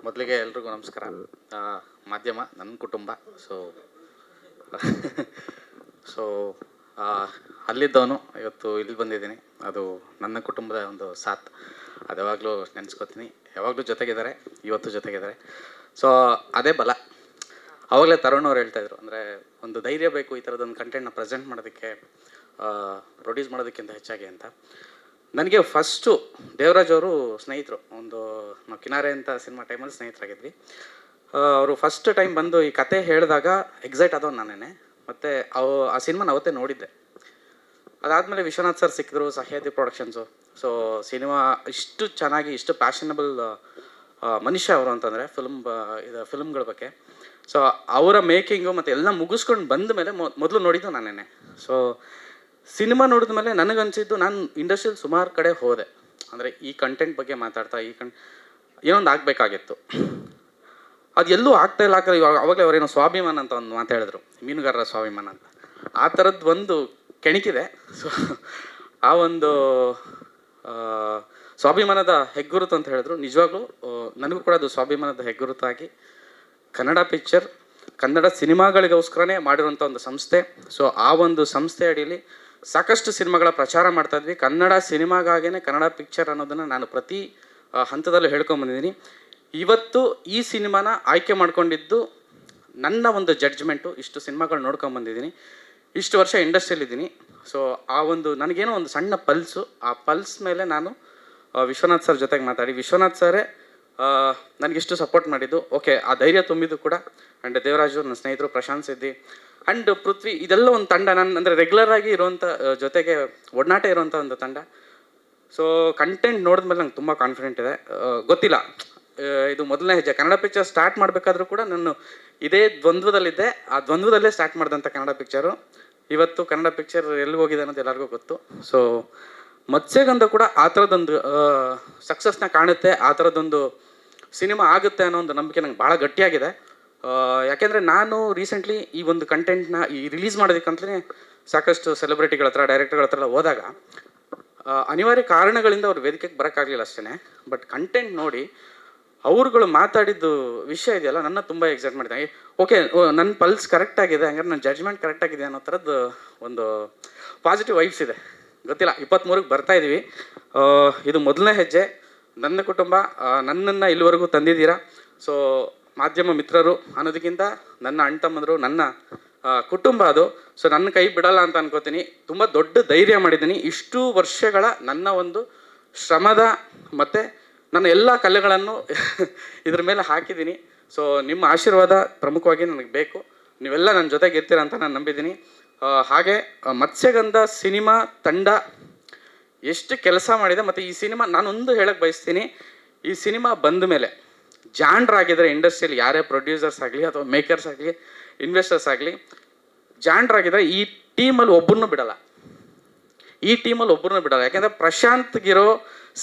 ಮೊದಲಿಗೆ ಎಲ್ರಿಗೂ ನಮಸ್ಕಾರ. ಮಾಧ್ಯಮ ನನ್ನ ಕುಟುಂಬ. ಸೊ ಸೊ ಅಲ್ಲಿದ್ದವನು ಇವತ್ತು ಇಲ್ಲಿ ಬಂದಿದ್ದೀನಿ. ಅದು ನನ್ನ ಕುಟುಂಬದ ಒಂದು ಸಾಥ್. ಅದು ಯಾವಾಗಲೂ ನೆನೆಸ್ಕೊತೀನಿ. ಯಾವಾಗಲೂ ಜೊತೆಗಿದ್ದಾರೆ, ಇವತ್ತು ಜೊತೆಗಿದ್ದಾರೆ. ಸೊ ಅದೇ ಬಲ. ಆವಾಗಲೇ ತರುಣ್ ಅವ್ರು ಹೇಳ್ತಾಯಿದ್ರು, ಅಂದರೆ ಒಂದು ಧೈರ್ಯ ಬೇಕು ಈ ಥರದೊಂದು ಕಂಟೆಂಟ್ನ ಪ್ರೆಸೆಂಟ್ ಮಾಡೋದಕ್ಕೆ, ಪ್ರೊಡ್ಯೂಸ್ ಮಾಡೋದಕ್ಕಿಂತ ಹೆಚ್ಚಾಗಿ ಅಂತ. ನನಗೆ ಫಸ್ಟು ದೇವರಾಜ್ ಅವರು ಸ್ನೇಹಿತರು. ನಾವು ಕಿನಾರೆ ಅಂತ ಸಿನಿಮಾ ಟೈಮಲ್ಲಿ ಸ್ನೇಹಿತರಾಗಿದ್ವಿ. ಅವರು ಫಸ್ಟ್ ಟೈಮ್ ಬಂದು ಈ ಕತೆ ಹೇಳಿದಾಗ ಎಕ್ಸೈಟ್ ಆದವ್ ನಾನೇ. ಮತ್ತು ಆ ಸಿನಿಮಾನ ಅವತ್ತೇ ನೋಡಿದ್ದೆ. ಅದಾದಮೇಲೆ ವಿಶ್ವನಾಥ್ ಸರ್ ಸಿಕ್ಕಿದ್ರು, ಸಹ್ಯಾದ್ರಿ ಪ್ರೊಡಕ್ಷನ್ಸು. ಸೊ ಸಿನಿಮಾ ಇಷ್ಟು ಚೆನ್ನಾಗಿ, ಇಷ್ಟು ಪ್ಯಾಷನಬಲ್ ಮನುಷ್ಯ ಅವರು ಅಂತಂದರೆ ಫಿಲ್ಮ್ಗಳ ಬಗ್ಗೆ. ಸೊ ಅವರ ಮೇಕಿಂಗು ಮತ್ತು ಎಲ್ಲ ಮುಗಿಸ್ಕೊಂಡು ಬಂದ ಮೇಲೆ ಮೊದಲು ನೋಡಿದ್ದು ನಾನೇ. ಸೊ ಸಿನಿಮಾ ನೋಡಿದ ಮೇಲೆ ನನಗನ್ಸಿದ್ದು, ನಾನು ಇಂಡಸ್ಟ್ರಿಯಲ್ಲಿ ಸುಮಾರು ಕಡೆ ಹೋದೆ. ಅಂದರೆ ಈ ಕಂಟೆಂಟ್ ಬಗ್ಗೆ ಮಾತಾಡ್ತಾ ಏನೊಂದು ಆಗಬೇಕಾಗಿತ್ತು, ಅದು ಎಲ್ಲೂ ಆಗ್ತಾಯಿಲ್ಲ. ಅವಾಗಲೇ ಅವರೇನೋ ಸ್ವಾಭಿಮಾನ ಅಂತ ಒಂದು ಮಾತಾಡಿದ್ರು, ಮೀನುಗಾರರ ಸ್ವಾಭಿಮಾನ ಅಂತ. ಆ ಥರದ್ದು ಒಂದು ಕೆಣಕಿದೆ. ಸೊ ಆ ಒಂದು ಸ್ವಾಭಿಮಾನದ ಹೆಗ್ಗುರುತು ಅಂತ ಹೇಳಿದ್ರು. ನಿಜವಾಗ್ಲೂ ನನಗೂ ಕೂಡ ಅದು ಸ್ವಾಭಿಮಾನದ ಹೆಗ್ಗುರುತಾಗಿ ಕನ್ನಡ ಪಿಕ್ಚರ್, ಕನ್ನಡ ಸಿನಿಮಾಗಳಿಗೋಸ್ಕರನೇ ಮಾಡಿರುವಂಥ ಒಂದು ಸಂಸ್ಥೆ. ಸೊ ಆ ಒಂದು ಸಂಸ್ಥೆ ಅಡಿಯಲ್ಲಿ ಸಾಕಷ್ಟು ಸಿನಿಮಾಗಳ ಪ್ರಚಾರ ಮಾಡ್ತಾಯಿದ್ವಿ. ಕನ್ನಡ ಸಿನಿಮಾಗಾಗೇ ಕನ್ನಡ ಪಿಕ್ಚರ್ ಅನ್ನೋದನ್ನು ನಾನು ಪ್ರತಿ ಹಂತದಲ್ಲೂ ಹೇಳ್ಕೊಂಬಂದಿದ್ದೀನಿ. ಇವತ್ತು ಈ ಸಿನಿಮಾನ ಆಯ್ಕೆ ಮಾಡ್ಕೊಂಡಿದ್ದು ನನ್ನ ಒಂದು ಜಡ್ಜ್ಮೆಂಟು. ಇಷ್ಟು ಸಿನಿಮಾಗಳು ನೋಡ್ಕೊಂಬಂದಿದ್ದೀನಿ, ಇಷ್ಟು ವರ್ಷ ಇಂಡಸ್ಟ್ರಿಯಲ್ಲಿದ್ದೀನಿ. ಸೊ ಆ ಒಂದು ನನಗೇನೋ ಒಂದು ಸಣ್ಣ ಪಲ್ಸು. ಆ ಪಲ್ಸ್ ಮೇಲೆ ನಾನು ವಿಶ್ವನಾಥ್ ಸರ್ ಜೊತೆಗೆ ಮಾತಾಡಿ, ವಿಶ್ವನಾಥ್ ಸರೇ ನನಗಿಷ್ಟು ಸಪೋರ್ಟ್ ಮಾಡಿದ್ದು. ಓಕೆ, ಆ ಧೈರ್ಯ ತುಂಬಿದ್ದು ಕೂಡ. ಆ್ಯಂಡ್ ದೇವರಾಜು, ನನ್ನ ಸ್ನೇಹಿತರು ಪ್ರಶಾಂತ್ ಸಿದ್ದಿ ಆ್ಯಂಡ್ ಪೃಥ್ವಿ, ಇದೆಲ್ಲ ಒಂದು ತಂಡ. ನಾನು ಅಂದರೆ ರೆಗ್ಯುಲರಾಗಿ ಇರುವಂಥ, ಜೊತೆಗೆ ಒಡನಾಟ ಇರುವಂಥ ಒಂದು ತಂಡ. ಸೊ ಕಂಟೆಂಟ್ ನೋಡಿದ್ಮೇಲೆ ನಂಗೆ ತುಂಬ ಕಾನ್ಫಿಡೆಂಟ್ ಇದೆ. ಗೊತ್ತಿಲ್ಲ, ಇದು ಮೊದಲನೇ ಹೆಜ್ಜೆ. ಕನ್ನಡ ಪಿಕ್ಚರ್ ಸ್ಟಾರ್ಟ್ ಮಾಡಬೇಕಾದ್ರೂ ಕೂಡ ನಾನು ಇದೇ ದ್ವಂದ್ವದಲ್ಲಿದ್ದೆ. ಆ ದ್ವಂದ್ವದಲ್ಲೇ ಸ್ಟಾರ್ಟ್ ಮಾಡಿದಂಥ ಕನ್ನಡ ಪಿಕ್ಚರು. ಇವತ್ತು ಕನ್ನಡ ಪಿಕ್ಚರ್ ಎಲ್ಲಿ ಹೋಗಿದೆ ಅನ್ನೋದು ಎಲ್ಲರಿಗೂ ಗೊತ್ತು. ಸೊ ಮತ್ಸ್ಯಗಂಧ ಕೂಡ ಆ ಥರದೊಂದು ಸಕ್ಸಸ್ನ ಕಾಣುತ್ತೆ, ಆ ಥರದೊಂದು ಸಿನಿಮಾ ಆಗುತ್ತೆ ಅನ್ನೋ ಒಂದು ನಂಬಿಕೆ ನಂಗೆ ಭಾಳ ಗಟ್ಟಿಯಾಗಿದೆ. ಯಾಕೆಂದರೆ ನಾನು ರೀಸೆಂಟ್ಲಿ ಈ ಒಂದು ಕಂಟೆಂಟ್ನ ರಿಲೀಸ್ ಮಾಡೋದಕ್ಕಂತಲೇ ಸಾಕಷ್ಟು ಸೆಲೆಬ್ರಿಟಿಗಳ ಹತ್ರ, ಡೈರೆಕ್ಟರ್ಗಳ ಹತ್ರ ಎಲ್ಲ ಹೋದಾಗ ಅನಿವಾರ್ಯ ಕಾರಣಗಳಿಂದ ಅವ್ರು ವೇದಿಕೆಗೆ ಬರೋಕ್ಕಾಗಲಿಲ್ಲ ಅಷ್ಟೇ. ಬಟ್ ಕಂಟೆಂಟ್ ನೋಡಿ ಅವ್ರುಗಳು ಮಾತಾಡಿದ್ದು ವಿಷಯ ಇದೆಯಲ್ಲ, ನನ್ನ ತುಂಬ ಎಕ್ಸೈಟ್ ಮಾಡಿದೆ. ಓಕೆ, ನನ್ನ ಪಲ್ಸ್ ಕರೆಕ್ಟಾಗಿದೆ, ಹಂಗಾರೆ ನನ್ನ ಜಡ್ಜ್ಮೆಂಟ್ ಕರೆಕ್ಟಾಗಿದೆ ಅನ್ನೋ ಥರದ್ದು ಒಂದು ಪಾಸಿಟಿವ್ ವೈಬ್ಸ್ ಇದೆ. ಗೊತ್ತಿಲ್ಲ, 23ಕ್ಕೆ ಬರ್ತಾಯಿದ್ದೀವಿ. ಇದು ಮೊದಲನೇ ಹೆಜ್ಜೆ. ನನ್ನ ಕುಟುಂಬ, ನನ್ನನ್ನು ಇಲ್ಲಿವರೆಗೂ ತಂದಿದ್ದೀರಾ. ಸೊ ಮಾಧ್ಯಮ ಮಿತ್ರರು ಅನ್ನೋದಕ್ಕಿಂತ ನನ್ನ ಅಣ್ಣ ತಮ್ಮಂದರು, ನನ್ನ ಕುಟುಂಬ ಅದು. ಸೊ ನನ್ನ ಕೈ ಬಿಡಲ್ಲ ಅಂತ ಅನ್ಕೋತೀನಿ. ತುಂಬ ದೊಡ್ಡ ಧೈರ್ಯ ಮಾಡಿದ್ದೀನಿ. ಇಷ್ಟು ವರ್ಷಗಳ ನನ್ನ ಒಂದು ಶ್ರಮದ ಮತ್ತು ನನ್ನ ಎಲ್ಲ ಕಲೆಗಳನ್ನು ಇದ್ರ ಮೇಲೆ ಹಾಕಿದ್ದೀನಿ. ಸೊ ನಿಮ್ಮ ಆಶೀರ್ವಾದ ಪ್ರಮುಖವಾಗಿ ನನಗೆ ಬೇಕು. ನೀವೆಲ್ಲ ನನ್ನ ಜೊತೆಗೆ ಇರ್ತೀರ ಅಂತ ನಾನು ನಂಬಿದ್ದೀನಿ. ಹಾಗೆ ಮತ್ಸ್ಯಗಂಧ ಸಿನಿಮಾ ತಂಡ ಎಷ್ಟು ಕೆಲಸ ಮಾಡಿದೆ. ಮತ್ತು ಈ ಸಿನಿಮಾ ನಾನೊಂದು ಹೇಳಕ್ಕೆ ಬಯಸ್ತೀನಿ, ಈ ಸಿನಿಮಾ ಬಂದ ಮೇಲೆ ಜಾಣ್ರಾಗಿದ್ದಾರೆ ಇಂಡಸ್ಟ್ರಿಯಲ್ಲಿ, ಯಾರೇ ಪ್ರೊಡ್ಯೂಸರ್ಸ್ ಆಗಲಿ ಅಥವಾ ಮೇಕರ್ಸ್ ಆಗಲಿ, ಇನ್ವೆಸ್ಟರ್ಸ್ ಆಗಲಿ, ಜಾಣ್ರಾಗಿದ್ದಾರೆ. ಈ ಟೀಮಲ್ಲಿ ಒಬ್ಬರನ್ನೂ ಬಿಡಲ್ಲ. ಯಾಕೆಂದರೆ ಪ್ರಶಾಂತ್ಗಿರೋ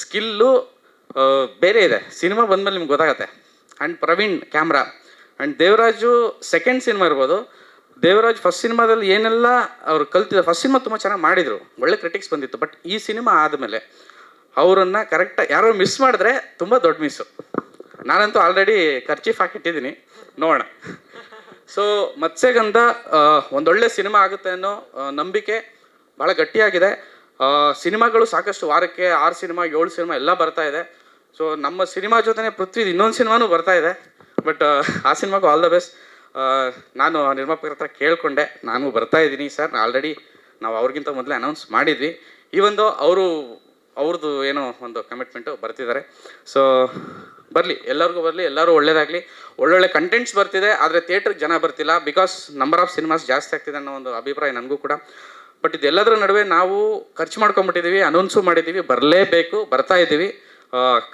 ಸ್ಕಿಲ್ಲು ಬೇರೆ ಇದೆ. ಸಿನಿಮಾ ಬಂದಮೇಲೆ ನಿಮ್ಗೆ ಗೊತ್ತಾಗತ್ತೆ. And Praveen camera, and Devaraju second cinema ಇರ್ಬೋದು. ದೇವರಾಜ್ ಫಸ್ಟ್ ಸಿನಿಮಾದಲ್ಲಿ ಏನೆಲ್ಲ ಅವ್ರು ಕಲ್ತಿದ್ದಾರೆ. ಫಸ್ಟ್ ಸಿನಿಮಾ ತುಂಬ ಚೆನ್ನಾಗಿ ಮಾಡಿದರು, ಒಳ್ಳೆ ಕ್ರಿಟಿಕ್ಸ್ ಬಂದಿತ್ತು. ಬಟ್ ಈ ಸಿನಿಮಾ ಆದಮೇಲೆ ಅವರನ್ನು ಕರೆಕ್ಟಾಗಿ ಯಾರೋ ಮಿಸ್ ಮಾಡಿದ್ರೆ ತುಂಬ ದೊಡ್ಡ ಮಿಸ್ಸು. ನಾನಂತೂ ಆಲ್ರೆಡಿ ಖರ್ಚೀಫ್ ಹಾಕಿಟ್ಟಿದ್ದೀನಿ, ನೋಡೋಣ. ಸೊ ಮತ್ಸ್ಯಗಂಧ ಒಂದೊಳ್ಳೆ ಸಿನಿಮಾ ಆಗುತ್ತೆ ಅನ್ನೋ ನಂಬಿಕೆ ಭಾಳ ಗಟ್ಟಿಯಾಗಿದೆ. ಸಿನಿಮಾಗಳು ಸಾಕಷ್ಟು, ವಾರಕ್ಕೆ 6 ಸಿನಿಮಾ 7 ಸಿನಿಮಾ ಎಲ್ಲ ಬರ್ತಾ ಇದೆ. ಸೊ ನಮ್ಮ ಸಿನಿಮಾ ಜೊತೆನೇ ಪೃಥ್ವಿದು ಇನ್ನೊಂದು ಸಿನಿಮಾನೂ ಬರ್ತಾ ಇದೆ. ಬಟ್ ಆ ಸಿನಿಮಾಗೂ ಆಲ್ ದ ಬೆಸ್ಟ್. ನಾನು ನಿರ್ಮಾಪಕರ ಹತ್ರ ಕೇಳಿಕೊಂಡೆ, ನಾನು ಬರ್ತಾ ಇದ್ದೀನಿ ಸರ್. ಆಲ್ರೆಡಿ ನಾವು ಅವ್ರಿಗಿಂತ ಮೊದಲೇ ಅನೌನ್ಸ್ ಮಾಡಿದ್ವಿ. ಈ ಒಂದು ಅವ್ರದ್ದು ಏನೋ ಒಂದು ಕಮಿಟ್ಮೆಂಟು ಬರ್ತಿದ್ದಾರೆ. ಸೊ ಬರಲಿ, ಎಲ್ಲರಿಗೂ ಬರಲಿ, ಎಲ್ಲರೂ ಒಳ್ಳೇದಾಗಲಿ. ಒಳ್ಳೊಳ್ಳೆ ಕಂಟೆಂಟ್ಸ್ ಬರ್ತಿದೆ, ಆದರೆ ಥಿಯೇಟ್ರಿಗೆ ಜನ ಬರ್ತಿಲ್ಲ. ಬಿಕಾಸ್ ನಂಬರ್ ಆಫ್ ಸಿನಿಮಾಸ್ ಜಾಸ್ತಿ ಆಗ್ತಿದೆ ಅನ್ನೋ ಒಂದು ಅಭಿಪ್ರಾಯ ನನಗೂ ಕೂಡ. ಬಟ್ ಇದೆಲ್ಲದರ ನಡುವೆ ನಾವು ಖರ್ಚು ಮಾಡ್ಕೊಂಬಿಟ್ಟಿದ್ದೀವಿ, ಅನೌನ್ಸು ಮಾಡಿದ್ದೀವಿ, ಬರಲೇಬೇಕು, ಬರ್ತಾ ಇದ್ದೀವಿ.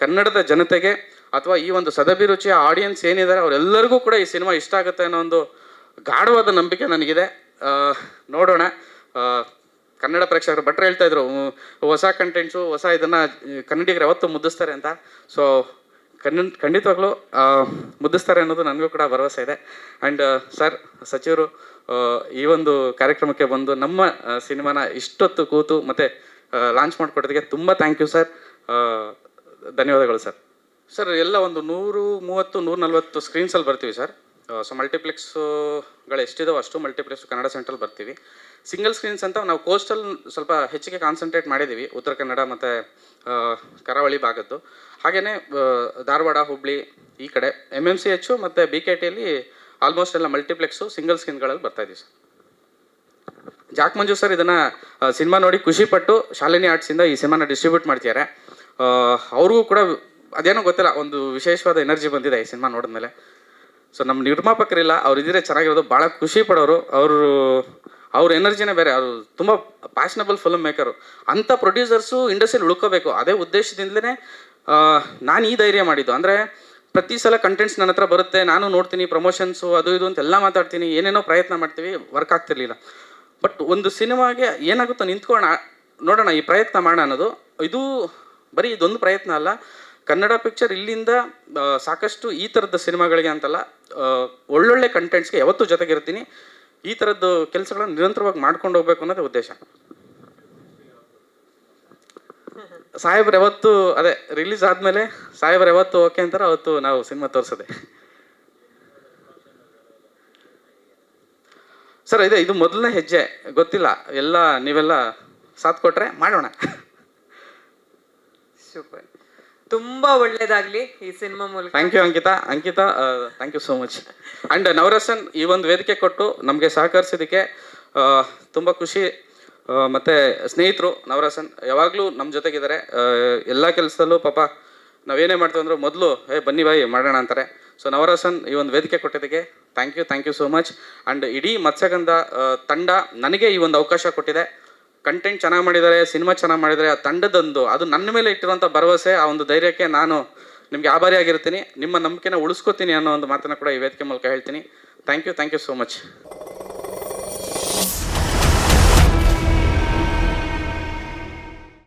ಕನ್ನಡದ ಜನತೆಗೆ ಅಥವಾ ಈ ಒಂದು ಸದಭಿರುಚಿಯ ಆಡಿಯನ್ಸ್ ಏನಿದ್ದಾರೆ ಅವರೆಲ್ಲರಿಗೂ ಕೂಡ ಈ ಸಿನಿಮಾ ಇಷ್ಟ ಆಗುತ್ತೆ ಅನ್ನೋ ಒಂದು ಗಾಢವಾದ ನಂಬಿಕೆ ನನಗಿದೆ. ನೋಡೋಣ. ಕನ್ನಡ ಪ್ರೇಕ್ಷಕರು ಭಟ್ರು ಹೇಳ್ತಾಯಿದ್ರು, ಹೊಸ ಕಂಟೆಂಟ್ಸು, ಹೊಸ ಇದನ್ನು ಕನ್ನಡಿಗರು ಯಾವತ್ತೂ ಮುದ್ದಿಸ್ತಾರೆ ಅಂತ. ಸೊ ಖಂಡಿತವಾಗ್ಲೂ ಮುದ್ದಿಸ್ತಾರೆ ಅನ್ನೋದು ನನಗೂ ಕೂಡ ಭರವಸೆ ಇದೆ. ಆ್ಯಂಡ್ ಸರ್, ಸಚಿವರು ಈ ಒಂದು ಕಾರ್ಯಕ್ರಮಕ್ಕೆ ಬಂದು ನಮ್ಮ ಸಿನಿಮಾನ ಇಷ್ಟೊತ್ತು ಕೂತು ಮತ್ತು ಲಾಂಚ್ ಮಾಡಿಕೊಡೋದಕ್ಕೆ ತುಂಬ ಥ್ಯಾಂಕ್ ಯು ಸರ್. ಧನ್ಯವಾದಗಳು ಸರ್. ಸರ್ ಎಲ್ಲ ಒಂದು 130-140 ಸ್ಕ್ರೀನ್ಸಲ್ಲಿ ಬರ್ತೀವಿ ಸರ್. ಸೊ ಮಲ್ಟಿಪ್ಲೆಕ್ಸ್ಗಳು ಎಷ್ಟಿದಾವೆ ಅಷ್ಟು ಮಲ್ಟಿಪ್ಲೆಕ್ಸ್ ಕನ್ನಡ ಸೆಂಟ್ರಲ್ಲಿ ಬರ್ತೀವಿ. ಸಿಂಗಲ್ ಸ್ಕ್ರೀನ್ಸ್ ಅಂತ ನಾವು ಕೋಸ್ಟಲ್ ಸ್ವಲ್ಪ ಹೆಚ್ಚಿಗೆ ಕಾನ್ಸಂಟ್ರೇಟ್ ಮಾಡಿದ್ದೀವಿ, ಉತ್ತರ ಕನ್ನಡ ಮತ್ತು ಕರಾವಳಿ ಭಾಗದ್ದು. ಹಾಗೆಯೇ ಧಾರವಾಡ, ಹುಬ್ಳಿ ಈ ಕಡೆ MMCH ಮತ್ತು BKTಯಲ್ಲಿ ಆಲ್ಮೋಸ್ಟ್ ಎಲ್ಲ ಮಲ್ಟಿಪ್ಲೆಕ್ಸು ಸಿಂಗಲ್ ಸ್ಕ್ರೀನ್ಗಳಲ್ಲಿ ಬರ್ತಾಯಿದ್ದೀವಿ ಸರ್. ಜಾಕ್ ಮಂಜು ಸರ್ ಇದನ್ನು ಸಿನಿಮಾ ನೋಡಿ ಖುಷಿಪಟ್ಟು ಶಾಲಿನಿ ಆರ್ಟ್ಸಿಂದ ಈ ಸಿನಿಮಾನ ಡಿಸ್ಟ್ರಿಬ್ಯೂಟ್ ಮಾಡ್ತಿದ್ದಾರೆ. ಅವ್ರಿಗೂ ಕೂಡ ಅದೇನೋ ಗೊತ್ತಿಲ್ಲ, ಒಂದು ವಿಶೇಷವಾದ ಎನರ್ಜಿ ಬಂದಿದೆ ಈ ಸಿನಿಮಾ ನೋಡಿದ್ಮೇಲೆ. ಸೊ ನಮ್ಮ ನಿರ್ಮಾಪಕರಿಲ್ಲ, ಅವ್ರು ಇದ್ದರೆ ಚೆನ್ನಾಗಿರೋದು, ಭಾಳ ಖುಷಿ ಪಡೋರು. ಅವ್ರ ಎನರ್ಜಿನೇ ಬೇರೆ. ಅವರು ತುಂಬ ಪ್ಯಾಷನಬಲ್ ಫಿಲ್ಮ್ ಮೇಕರು. ಅಂಥ ಪ್ರೊಡ್ಯೂಸರ್ಸು ಇಂಡಸ್ಟ್ರಿಯಲ್ಲಿ ಉಳ್ಕೋಬೇಕು, ಅದೇ ಉದ್ದೇಶದಿಂದಲೇ ನಾನು ಈ ಧೈರ್ಯ ಮಾಡಿದ್ದು. ಅಂದರೆ ಪ್ರತಿ ಸಲ ಕಂಟೆಂಟ್ಸ್ ನನ್ನ ಹತ್ರ ಬರುತ್ತೆ, ನಾನು ನೋಡ್ತೀನಿ, ಪ್ರಮೋಷನ್ಸು ಅದು ಇದು ಅಂತೆಲ್ಲ ಮಾತಾಡ್ತೀನಿ, ಏನೇನೋ ಪ್ರಯತ್ನ ಮಾಡ್ತೀವಿ, ವರ್ಕ್ ಆಗ್ತಿರ್ಲಿಲ್ಲ. ಬಟ್ ಒಂದು ಸಿನಿಮಾಗೆ ಏನಾಗುತ್ತೋ ನಿಂತ್ಕೊಳ್ಳೋಣ, ನೋಡೋಣ, ಈ ಪ್ರಯತ್ನ ಮಾಡೋಣ ಅನ್ನೋದು. ಇದು ಬರೀ ಇದೊಂದು ಪ್ರಯತ್ನ ಅಲ್ಲ, ಕನ್ನಡ ಪಿಕ್ಚರ್ ಇಲ್ಲಿಂದ ಸಾಕಷ್ಟು ಈ ಥರದ ಸಿನಿಮಾಗಳಿಗೆ ಅಂತಲ್ಲ, ಒಳ್ಳೊಳ್ಳೆ ಕಂಟೆಂಟ್ಸ್ಗೆ ಯಾವತ್ತೂ ಜೊತೆಗಿರ್ತೀನಿ. ಈ ಥರದ್ದು ಕೆಲಸಗಳನ್ನು ನಿರಂತರವಾಗಿ ಮಾಡ್ಕೊಂಡು ಹೋಗ್ಬೇಕು ಅನ್ನೋದೇ ಉದ್ದೇಶ. ಸಾಹೇಬ್ರು ಯಾವತ್ತು ಅದೇ ರಿಲೀಸ್ ಆದಮೇಲೆ ಸಾಹೇಬ್ರು ಯಾವತ್ತು ಓಕೆ ಅಂತಾರೆ ಅವತ್ತು ನಾವು ಸಿನಿಮಾ ತೋರಿಸೋದೆ ಸರ್. ಇದು ಮೊದಲನೇ ಹೆಜ್ಜೆ, ಗೊತ್ತಿಲ್ಲ, ಎಲ್ಲ ನೀವೆಲ್ಲ ಸಾಥ್ ಕೊಟ್ರೆ ಮಾಡೋಣ. ಸೂಪರ್, ತುಂಬಾ ಒಳ್ಳೇದಾಗ್ಲಿ ಈ ಸಿನಿಮಾ ಮೂಲಕ. Thank you Ankita. Thank you so much. And Navarasan ಈ ಒಂದು ವೇದಿಕೆ ಕೊಟ್ಟು ನಮಗೆ ಸಹಕರಿಸಿದ್ದಕ್ಕೆ ತುಂಬ ಖುಷಿ. ಮತ್ತು ಸ್ನೇಹಿತರು ನವರಸನ್ ಯಾವಾಗಲೂ ನಮ್ಮ ಜೊತೆಗಿದ್ದಾರೆ. ಎಲ್ಲ ಕೆಲಸದಲ್ಲೂ ಪಾಪ ನಾವೇನೇ ಮಾಡ್ತೀವಿ ಅಂದರೂ ಮೊದಲು ಬನ್ನಿ ಬಾಯಿ ಮಾಡೋಣ ಅಂತಾರೆ. ಸೊ ನವರಸನ್ ಈ ಒಂದು ವೇದಿಕೆ ಕೊಟ್ಟಿದ್ದಕ್ಕೆ thank you so much. And ಇಡೀ ಮತ್ಸ್ಯಗಂಧ ತಂಡ ನನಗೆ ಈ ಒಂದು ಅವಕಾಶ ಕೊಟ್ಟಿದೆ. ಕಂಟೆಂಟ್ ಚೆನ್ನಾಗಿ ಮಾಡಿದ್ದಾರೆ, ಸಿನಿಮಾ ಚೆನ್ನಾಗಿ ಮಾಡಿದ್ದಾರೆ. ಆ ತಂಡದೊಂದು ಅದು ನನ್ನ ಮೇಲೆ ಇಟ್ಟಿರುವಂಥ ಭರವಸೆ, ಆ ಒಂದು ಧೈರ್ಯಕ್ಕೆ ನಾನು ನಿಮಗೆ ಆಭಾರಿಯಾಗಿರ್ತೀನಿ. ನಿಮ್ಮ ನಂಬಿಕೆನ ಉಳಿಸ್ಕೋತೀನಿ ಅನ್ನೋ ಒಂದು ಮಾತನ್ನು ಕೂಡ ಈ ವೇದಿಕೆ ಮೂಲಕ ಹೇಳ್ತೀನಿ. Thank you so much.